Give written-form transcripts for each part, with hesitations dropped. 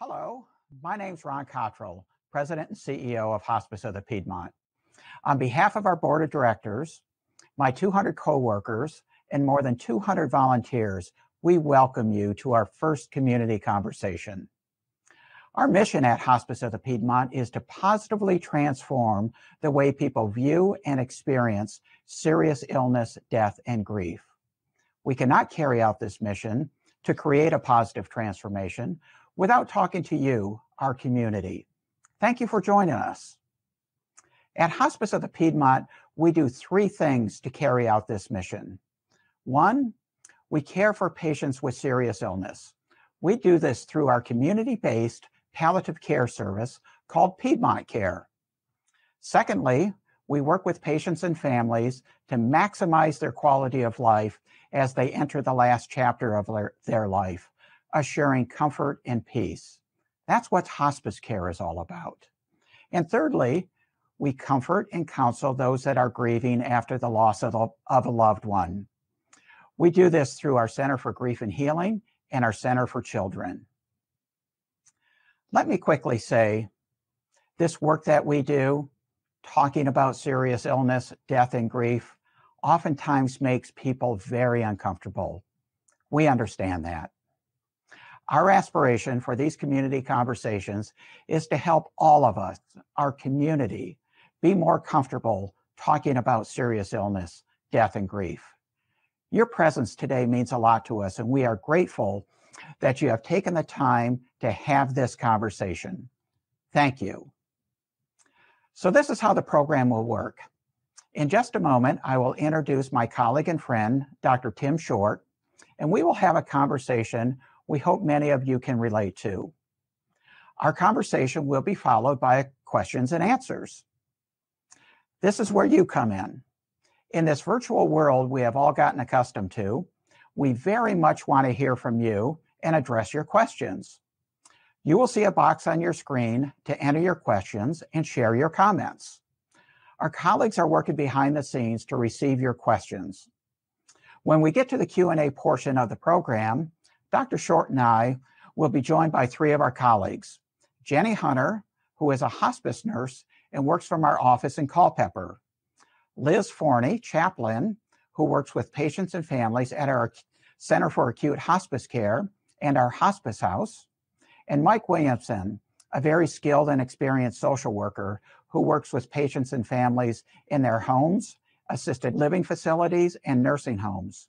Hello, my name's Ron Cottrell, President and CEO of Hospice of the Piedmont. On behalf of our board of directors, my 200 coworkers, and more than 200 volunteers, we welcome you to our first community conversation. Our mission at Hospice of the Piedmont is to positively transform the way people view and experience serious illness, death, and grief. We cannot carry out this mission to create a positive transformation without talking to you, our community. Thank you for joining us. At Hospice of the Piedmont, we do three things to carry out this mission. One, we care for patients with serious illness. We do this through our community-based palliative care service called Piedmont Care. Secondly, we work with patients and families to maximize their quality of life as they enter the last chapter of their life, assuring comfort and peace. That's what hospice care is all about. And thirdly, we comfort and counsel those that are grieving after the loss of a loved one. We do this through our Center for Grief and Healing and our Center for Children. Let me quickly say, this work that we do, talking about serious illness, death, and grief, oftentimes makes people very uncomfortable. We understand that. Our aspiration for these community conversations is to help all of us, our community, be more comfortable talking about serious illness, death, and grief. Your presence today means a lot to us, and we are grateful that you have taken the time to have this conversation. Thank you. So this is how the program will work. In just a moment, I will introduce my colleague and friend, Dr. Tim Short, and we will have a conversation we hope many of you can relate to. Our conversation will be followed by questions and answers. This is where you come in. In this virtual world we have all gotten accustomed to, we very much want to hear from you and address your questions. You will see a box on your screen to enter your questions and share your comments. Our colleagues are working behind the scenes to receive your questions. When we get to the Q&A portion of the program, Dr. Short and I will be joined by three of our colleagues. Jenny Hunter, who is a hospice nurse and works from our office in Culpeper. Liz Forney, chaplain, who works with patients and families at our Center for Acute Hospice Care and our hospice house. And Mike Williamson, a very skilled and experienced social worker who works with patients and families in their homes, assisted living facilities, and nursing homes.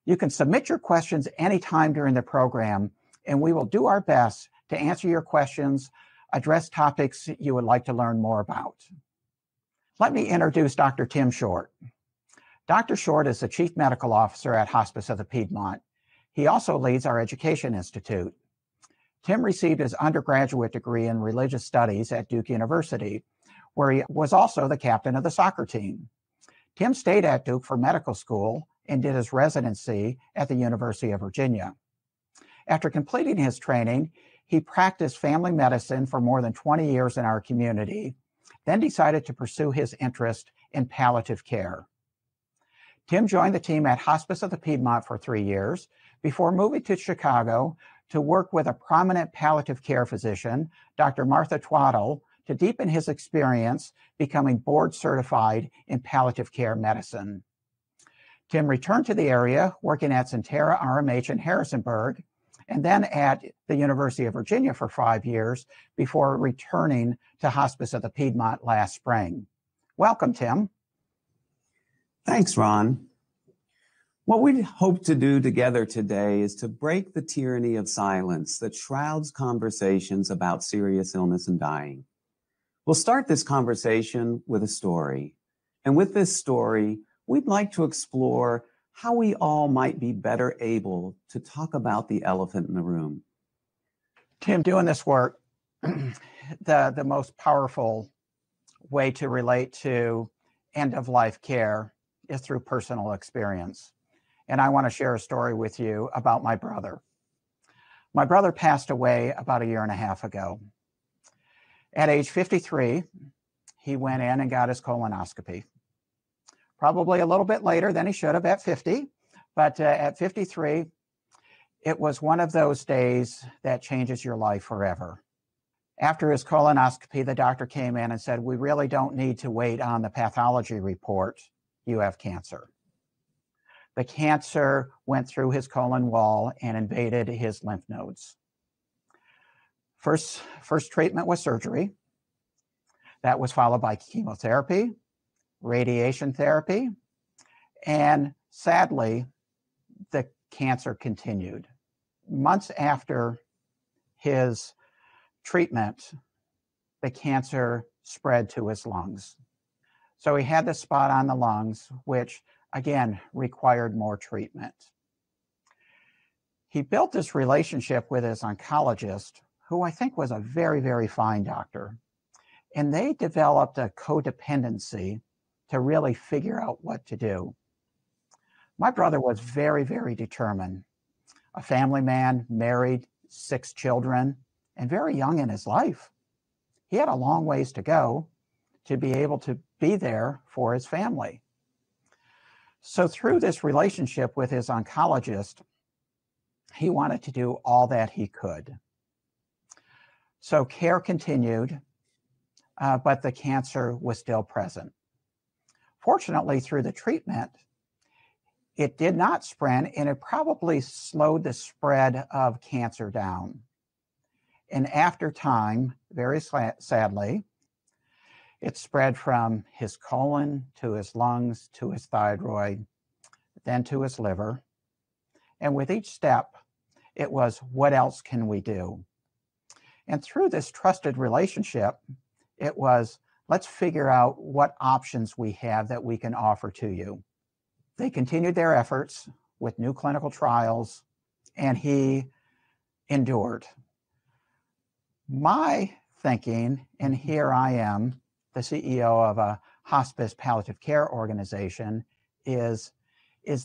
You can submit your questions anytime during the program, and we will do our best to answer your questions, address topics you would like to learn more about. Let me introduce Dr. Tim Short. Dr. Short is the Chief Medical Officer at Hospice of the Piedmont. He also leads our Education Institute. Tim received his undergraduate degree in religious studies at Duke University, where he was also the captain of the soccer team. Tim stayed at Duke for medical school and did his residency at the University of Virginia. After completing his training, he practiced family medicine for more than 20 years in our community, then decided to pursue his interest in palliative care. Tim joined the team at Hospice of the Piedmont for 3 years before moving to Chicago to work with a prominent palliative care physician, Dr. Martha Twaddle, to deepen his experience becoming board certified in palliative care medicine. Tim returned to the area, working at Sentara RMH in Harrisonburg, and then at the University of Virginia for 5 years before returning to Hospice of the Piedmont last spring. Welcome, Tim. Thanks, Ron. What we hope to do together today is to break the tyranny of silence that shrouds conversations about serious illness and dying. We'll start this conversation with a story. And with this story, we'd like to explore how we all might be better able to talk about the elephant in the room. Tim, doing this work, the most powerful way to relate to end-of-life care is through personal experience. And I want to share a story with you about my brother. My brother passed away about 1.5 years ago. At age 53, he went in and got his colonoscopy. Probably a little bit later than he should have at 50, but at 53, It was one of those days that changes your life forever. After his colonoscopy, the doctor came in and said, "We really don't need to wait on the pathology report. You have cancer." The cancer went through his colon wall and invaded his lymph nodes. First treatment was surgery. That was followed by chemotherapy, radiation therapy, and sadly, the cancer continued. Months after his treatment, the cancer spread to his lungs. So he had this spot on the lungs, which again required more treatment. He built this relationship with his oncologist, who I think was a very, very fine doctor. And they developed a codependency to really figure out what to do. My brother was very, very determined. A family man, married, 6 children, and very young in his life. He had a long ways to go to be able to be there for his family. So through this relationship with his oncologist, he wanted to do all that he could. So care continued, but the cancer was still present. Fortunately, through the treatment, it did not spread, and it probably slowed the spread of cancer down. And after time, very sadly, it spread from his colon to his lungs, to his thyroid, then to his liver. And with each step, it was, what else can we do? And through this trusted relationship, it was, let's figure out what options we have that we can offer to you. They continued their efforts with new clinical trials, and he endured. My thinking, and here I am, the CEO of a hospice palliative care organization, is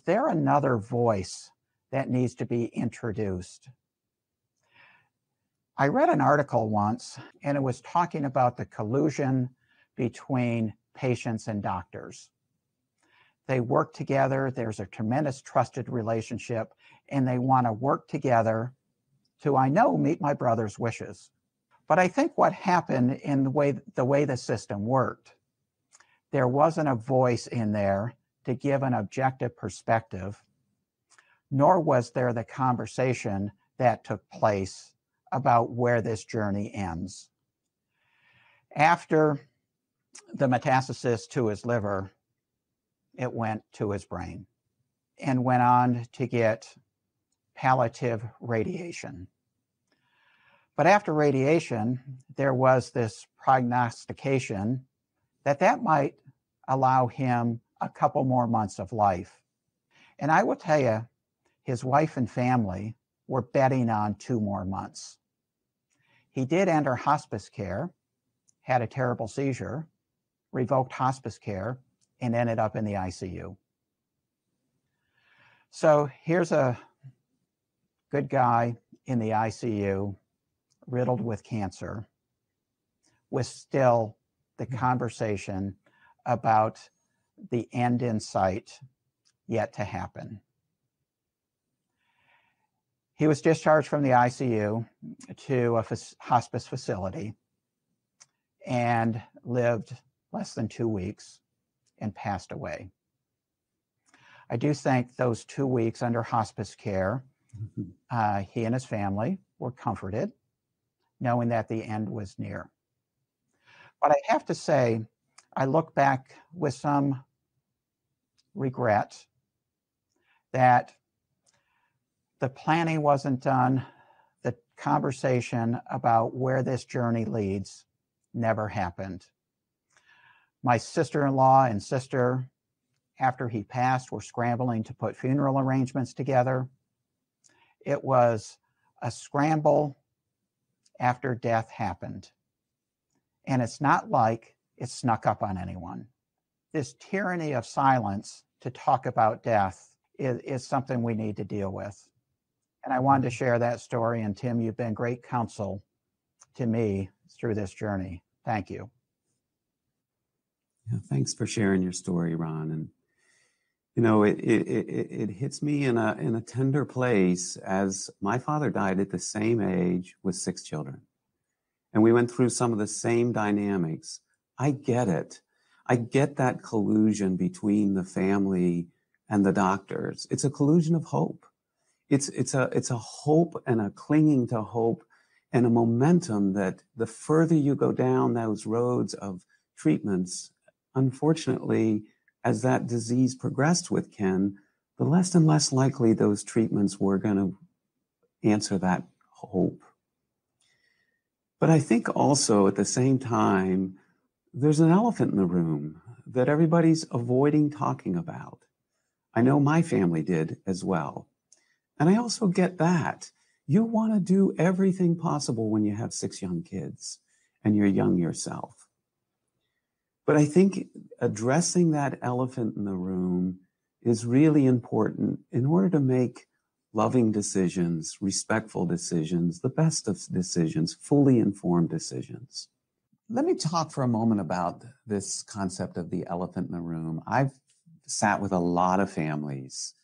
there another voice that needs to be introduced? I read an article once, and it was talking about the collusion between patients and doctors. They work together, there's a tremendous trusted relationship, and they want to work together to, I know, meet my brother's wishes. But I think what happened in the way the system worked, there wasn't a voice in there to give an objective perspective, nor was there the conversation that took place about where this journey ends. After the metastasis to his liver, it went to his brain and went on to get palliative radiation. But after radiation, there was this prognostication that might allow him a couple more months of life. And I will tell you, his wife and family were betting on 2 more months. He did enter hospice care, had a terrible seizure, revoked hospice care, and ended up in the ICU. So here's a good guy in the ICU, riddled with cancer, with still the conversation about the end in sight yet to happen. He was discharged from the ICU to a hospice facility and lived less than 2 weeks and passed away. I do think those 2 weeks under hospice care, he and his family were comforted, knowing that the end was near. But I have to say, I look back with some regret that the planning wasn't done, the conversation about where this journey leads never happened. My sister-in-law and sister, after he passed, were scrambling to put funeral arrangements together. It was a scramble after death happened. And it's not like it snuck up on anyone. This tyranny of silence to talk about death is something we need to deal with. And I wanted to share that story. And Tim, you've been great counsel to me through this journey. Thank you. Yeah, thanks for sharing your story, Ron. And You know, it hits me in a tender place, as my father died at the same age with 6 children. And we went through some of the same dynamics. I get it. I get that collusion between the family and the doctors. It's a collusion of hope. It's a hope and a clinging to hope and a momentum that the further you go down those roads of treatments, unfortunately, as that disease progressed with Ken, the less and less likely those treatments were going to answer that hope. But I think also at the same time, there's an elephant in the room that everybody's avoiding talking about. I know my family did as well. And I also get that. You want to do everything possible when you have 6 young kids and you're young yourself. But I think addressing that elephant in the room is really important in order to make loving decisions, respectful decisions, the best of decisions, fully informed decisions. Let me talk for a moment about this concept of the elephant in the room. I've sat with a lot of families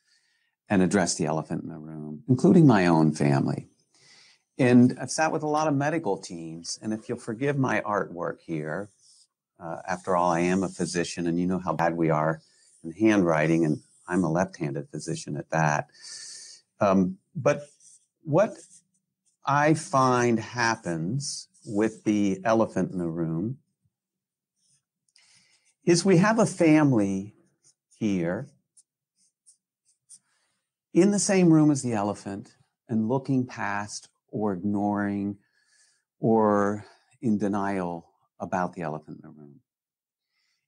and addressed the elephant in the room, including my own family. And I've sat with a lot of medical teams. And if you'll forgive my artwork here, after all, I am a physician, and you know how bad we are in handwriting, and I'm a left-handed physician at that. But what I find happens with the elephant in the room is we have a family here in the same room as the elephant and looking past or ignoring or in denial about the elephant in the room.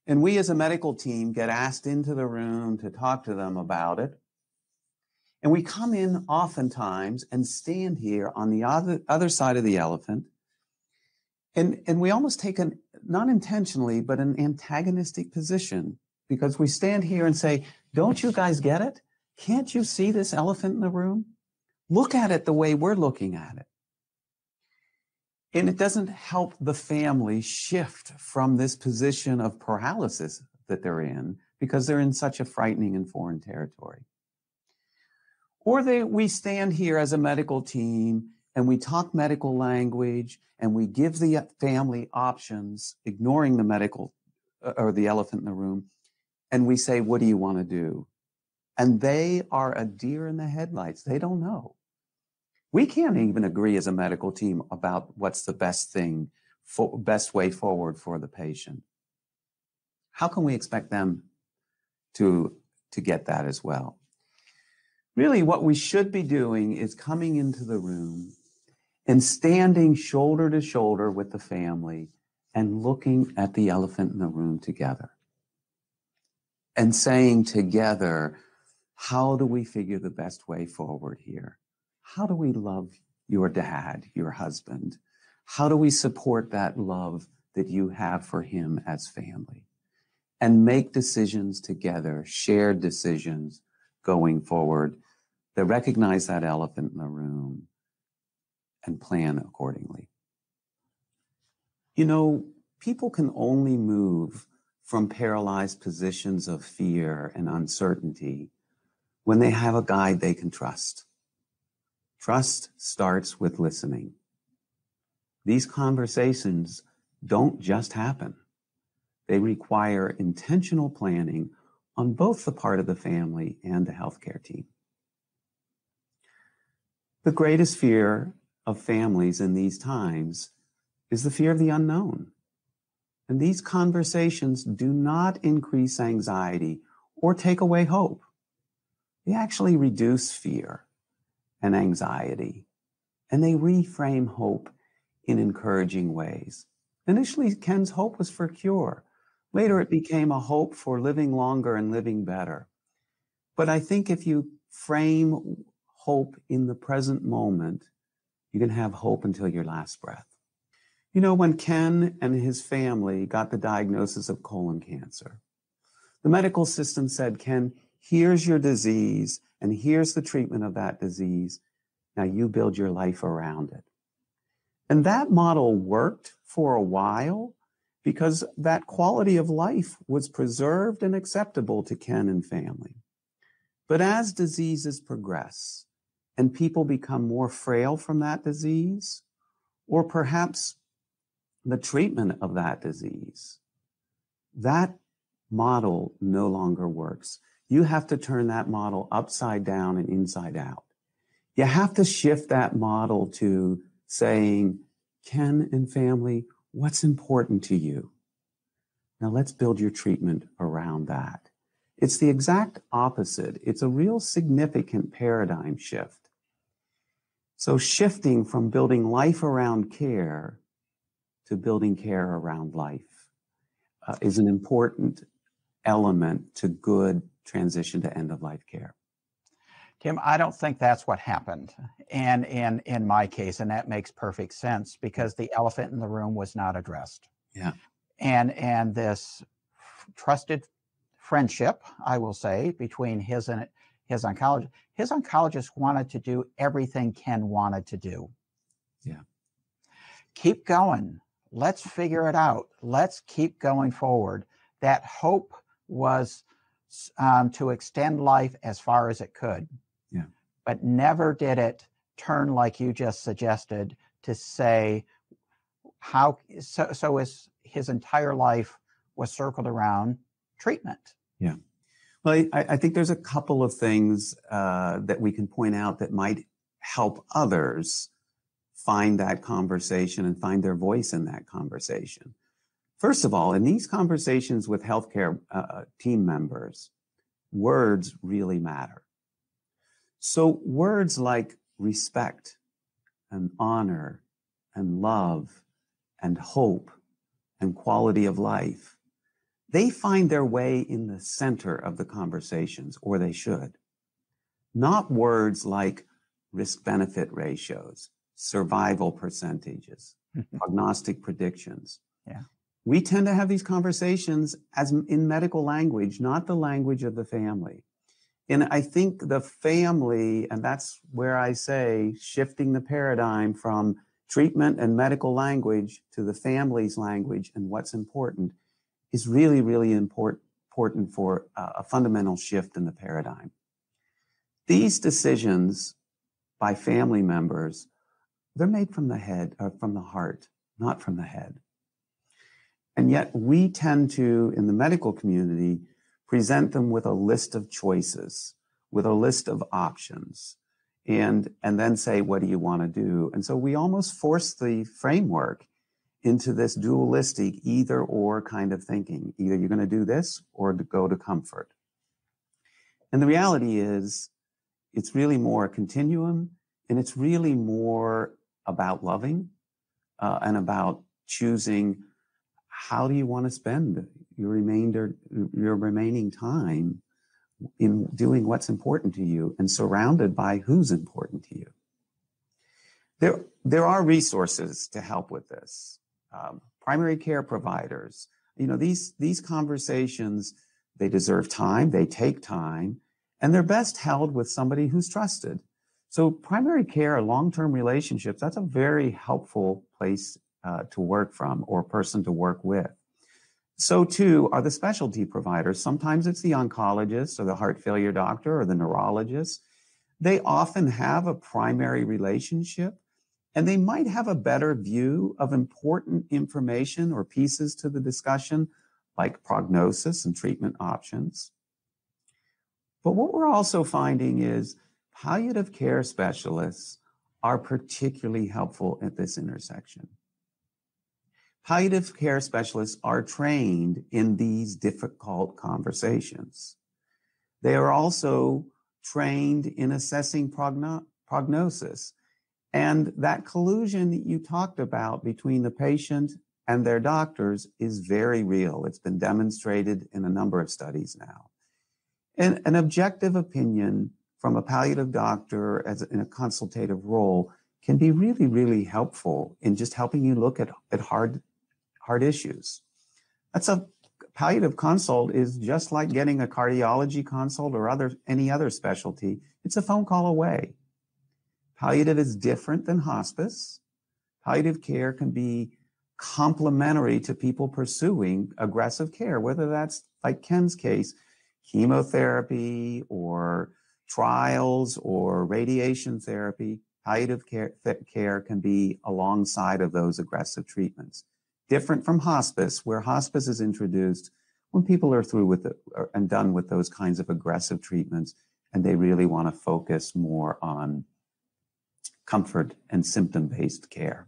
And we as a medical team get asked into the room to talk to them about it. And we come in oftentimes and stand here on the other side of the elephant. And we almost take an, not intentionally, but an antagonistic position, because we stand here and say, don't you guys get it? Can't you see this elephant in the room? Look at it the way we're looking at it. And it doesn't help the family shift from this position of paralysis that they're in, because they're in such a frightening and foreign territory. Or we stand here as a medical team and we talk medical language and we give the family options, ignoring the medical or the elephant in the room. And we say, what do you want to do? And they are a deer in the headlights. They don't know. We can't even agree as a medical team about what's the best way forward for the patient. How can we expect them to get that as well? Really, what we should be doing is coming into the room and standing shoulder to shoulder with the family and looking at the elephant in the room together and saying together, how do we figure the best way forward here? How do we love your dad, your husband? How do we support that love that you have for him as family? And make decisions together, shared decisions going forward that recognize that elephant in the room and plan accordingly. You know, people can only move from paralyzed positions of fear and uncertainty when they have a guide they can trust. Trust starts with listening. These conversations don't just happen. They require intentional planning on both the part of the family and the healthcare team. The greatest fear of families in these times is the fear of the unknown. And these conversations do not increase anxiety or take away hope. They actually reduce fear and anxiety, and they reframe hope in encouraging ways. Initially, Ken's hope was for cure. Later, it became a hope for living longer and living better. But I think if you frame hope in the present moment, you can have hope until your last breath. You know, when Ken and his family got the diagnosis of colon cancer, the medical system said, Ken, here's your disease, and here's the treatment of that disease. Now you build your life around it. And that model worked for a while because that quality of life was preserved and acceptable to Ken and family. But as diseases progress and people become more frail from that disease, or perhaps the treatment of that disease, that model no longer works. You have to turn that model upside down and inside out. You have to shift that model to saying, Ken and family, what's important to you? Now let's build your treatment around that. It's the exact opposite. It's a real significant paradigm shift. So shifting from building life around care to building care around life is an important element to good transition to end-of-life care. Tim, I don't think that's what happened. And in my case, and that makes perfect sense because the elephant in the room was not addressed. Yeah. And this trusted friendship, I will say, between his oncologist. His oncologist wanted to do everything Ken wanted to do. Yeah. Keep going. Let's figure it out. Let's keep going forward. That hope was to extend life as far as it could. Yeah. But never did it turn, like you just suggested, to say how so is his entire life was circled around treatment. Yeah. Well, I think there's a couple of things that we can point out that might help others find that conversation and find their voice in that conversation. First of all, in these conversations with healthcare team members, words really matter. So words like respect and honor and love and hope and quality of life, they find their way in the center of the conversations, or they should. Not words like risk-benefit ratios, survival percentages, prognostic predictions. Yeah. We tend to have these conversations as in medical language, not the language of the family. And I think the family, and that's where I say shifting the paradigm from treatment and medical language to the family's language and what's important is really, really important for a fundamental shift in the paradigm. These decisions by family members, they're made from the head, or from the heart, not from the head. And yet we tend to, in the medical community, present them with a list of choices, with a list of options, and then say, what do you want to do? And so we almost force the framework into this dualistic either or kind of thinking. Either you're going to do this or to go to comfort. And the reality is, it's really more a continuum, and it's really more about loving and about choosing how do you want to spend your remaining time in doing what's important to you and surrounded by who's important to you. There are resources to help with this. Primary care providers, these conversations, they deserve time, they take time, and they're best held with somebody who's trusted. So primary care, long-term relationships, that's a very helpful place to work from or person to work with. So too are the specialty providers. Sometimes it's the oncologist or the heart failure doctor or the neurologist. They often have a primary relationship, and they might have a better view of important information or pieces to the discussion, like prognosis and treatment options. But what we're also finding is palliative care specialists are particularly helpful at this intersection. Palliative care specialists are trained in these difficult conversations. They are also trained in assessing prognosis. And that collusion that you talked about between the patient and their doctors is very real. It's been demonstrated in a number of studies now. And an objective opinion from a palliative doctor in a consultative role can be really, really helpful in just helping you look at hard issues. Palliative consult is just like getting a cardiology consult or any other specialty. It's a phone call away. Palliative is different than hospice. Palliative care can be complementary to people pursuing aggressive care, whether that's, like Ken's case, chemotherapy or trials or radiation therapy, palliative care can be alongside of those aggressive treatments. Different from hospice, where hospice is introduced when people are through with and done with those kinds of aggressive treatments, and they really want to focus more on comfort and symptom-based care.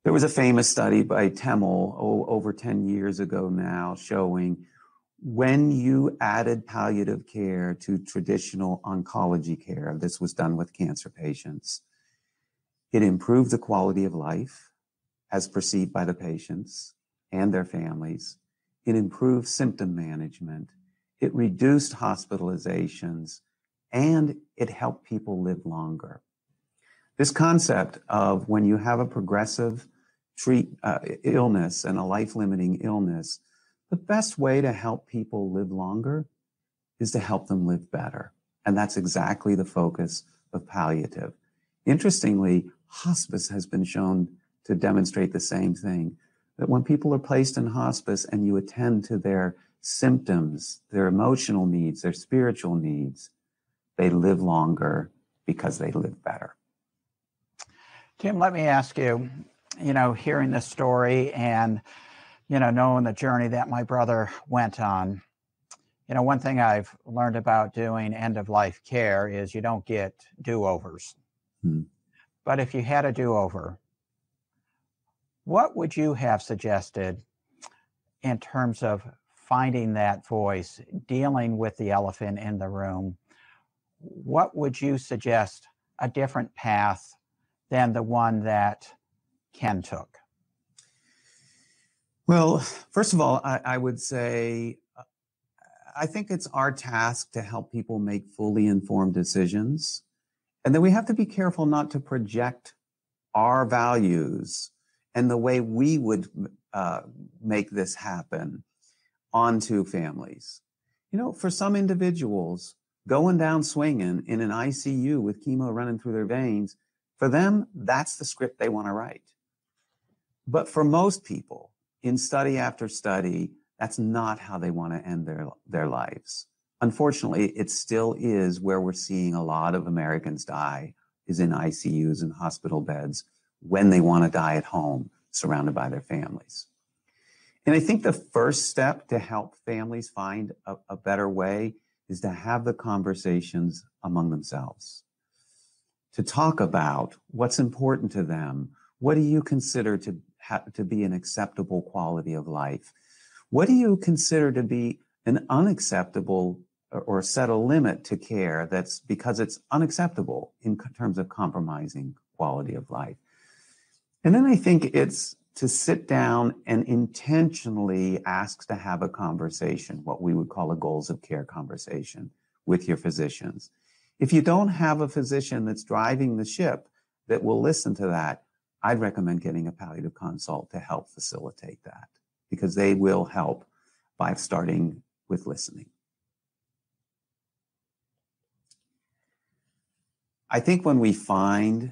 There was a famous study by Temmel over 10 years ago now showing when you added palliative care to traditional oncology care, this was done with cancer patients, it improved the quality of life as perceived by the patients and their families. It improved symptom management. It reduced hospitalizations, and it helped people live longer. This concept of when you have a progressive illness and a life-limiting illness, the best way to help people live longer is to help them live better. And that's exactly the focus of palliative. Interestingly, hospice has been shown to demonstrate the same thing, that when people are placed in hospice and you attend to their symptoms, their emotional needs, their spiritual needs, they live longer because they live better. Tim, let me ask you, hearing this story and, knowing the journey that my brother went on, one thing I've learned about doing end-of-life care is you don't get do-overs. But if you had a do-over, what would you have suggested in terms of finding that voice, dealing with the elephant in the room? What would you suggest a different path than the one that Ken took? Well, first of all, I would say, I think it's our task to help people make fully informed decisions. And then we have to be careful not to project our values and the way we would make this happen onto families. For some individuals, going down swinging in an ICU with chemo running through their veins, for them, that's the script they want to write. But for most people, in study after study, that's not how they want to end their lives. Unfortunately, it still is where we're seeing a lot of Americans die, is in ICUs and hospital beds when they want to die at home, surrounded by their families. And I think the first step to help families find a better way is to have the conversations among themselves, to talk about what's important to them. What do you consider to be an acceptable quality of life? What do you consider to be an unacceptable or set a limit to care that's because it's unacceptable in terms of compromising quality of life? And then I think it's to sit down and intentionally ask to have a conversation, what we would call a goals of care conversation with your physicians. If you don't have a physician that's driving the ship that will listen to that, I'd recommend getting a palliative consult to help facilitate that, because they will help by starting with listening. I think when we find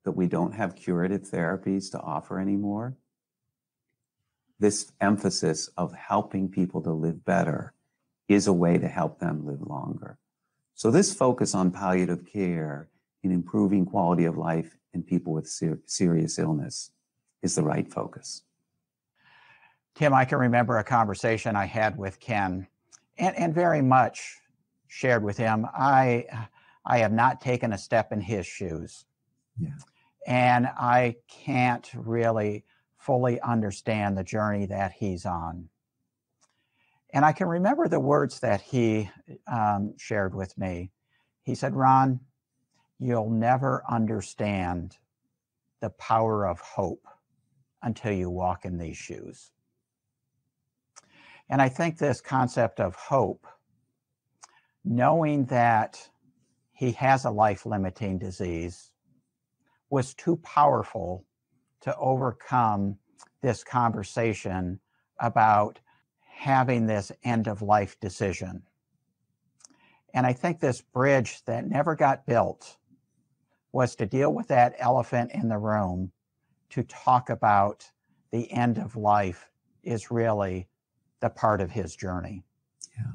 that we don't have curative therapies to offer anymore, this emphasis of helping people to live better is a way to help them live longer. So this focus on palliative care in improving quality of life in people with serious illness is the right focus. Tim, I can remember a conversation I had with Ken and very much shared with him. I have not taken a step in his shoes. Yeah. And I can't really fully understand the journey that he's on. And I can remember the words that he shared with me. He said, "Ron, you'll never understand the power of hope until you walk in these shoes." And I think this concept of hope, knowing that he has a life-limiting disease, was too powerful to overcome this conversation about having this end-of-life decision. And I think this bridge that never got built was to deal with that elephant in the room, to talk about the end of life is really the part of his journey. Yeah.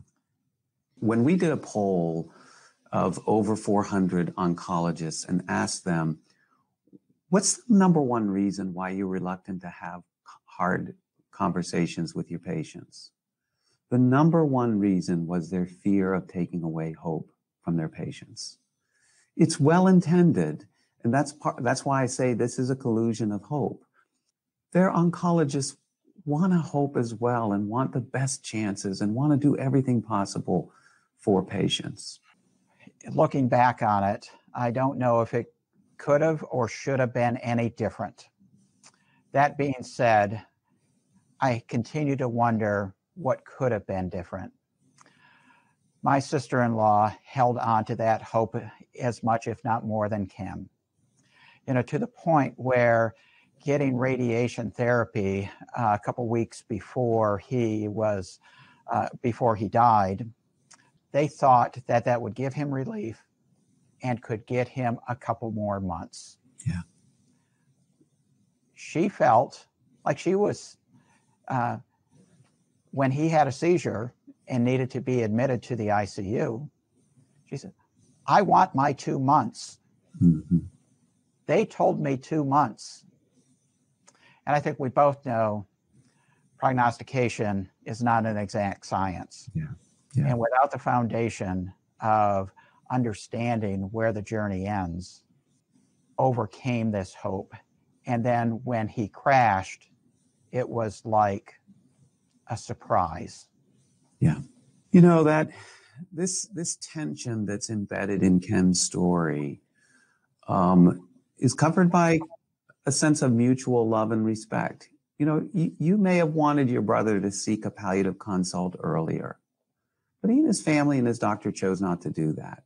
When we did a poll of over 400 oncologists and asked them, what's the number one reason why you're reluctant to have hard conversations with your patients? The number one reason was their fear of taking away hope from their patients. It's well-intended, and that's why I say this is a collusion of hope. Their oncologists want to hope as well and want the best chances and want to do everything possible for patients. Looking back on it, I don't know if it could have or should have been any different. That being said, I continue to wonder what could have been different. My sister-in-law held on to that hope as much, if not more, than Kim. To the point where getting radiation therapy a couple weeks before he died, they thought that would give him relief and could get him a couple more months. Yeah. She felt like she was, when he had a seizure and needed to be admitted to the ICU, she said, I want my 2 months. Mm-hmm. They told me 2 months. And I think we both know prognostication is not an exact science. Yeah. Yeah. And without the foundation of understanding where the journey ends, overcame this hope. And then when he crashed, it was like a surprise. Yeah. That this tension that's embedded in Ken's story is covered by a sense of mutual love and respect. You may have wanted your brother to seek a palliative consult earlier, but he and his family and his doctor chose not to do that.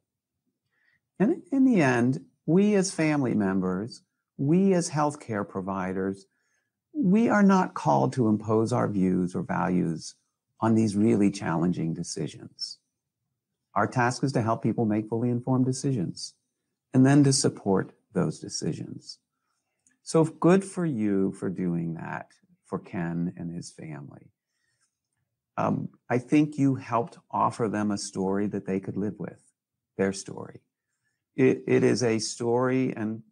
And in the end, we as family members, we as healthcare providers, we are not called to impose our views or values on these really challenging decisions. Our task is to help people make fully informed decisions and then to support those decisions. So good for you for doing that for Ken and his family. I think you helped offer them a story that they could live with, their story. It is a story, and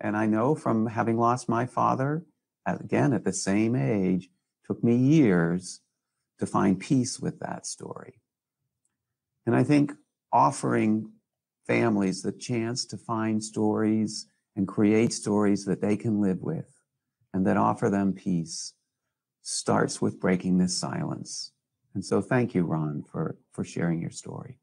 I know from having lost my father, again, at the same age, took me years to find peace with that story. And I think offering families the chance to find stories and create stories that they can live with and that offer them peace starts with breaking this silence. And so thank you, Ron, for sharing your story.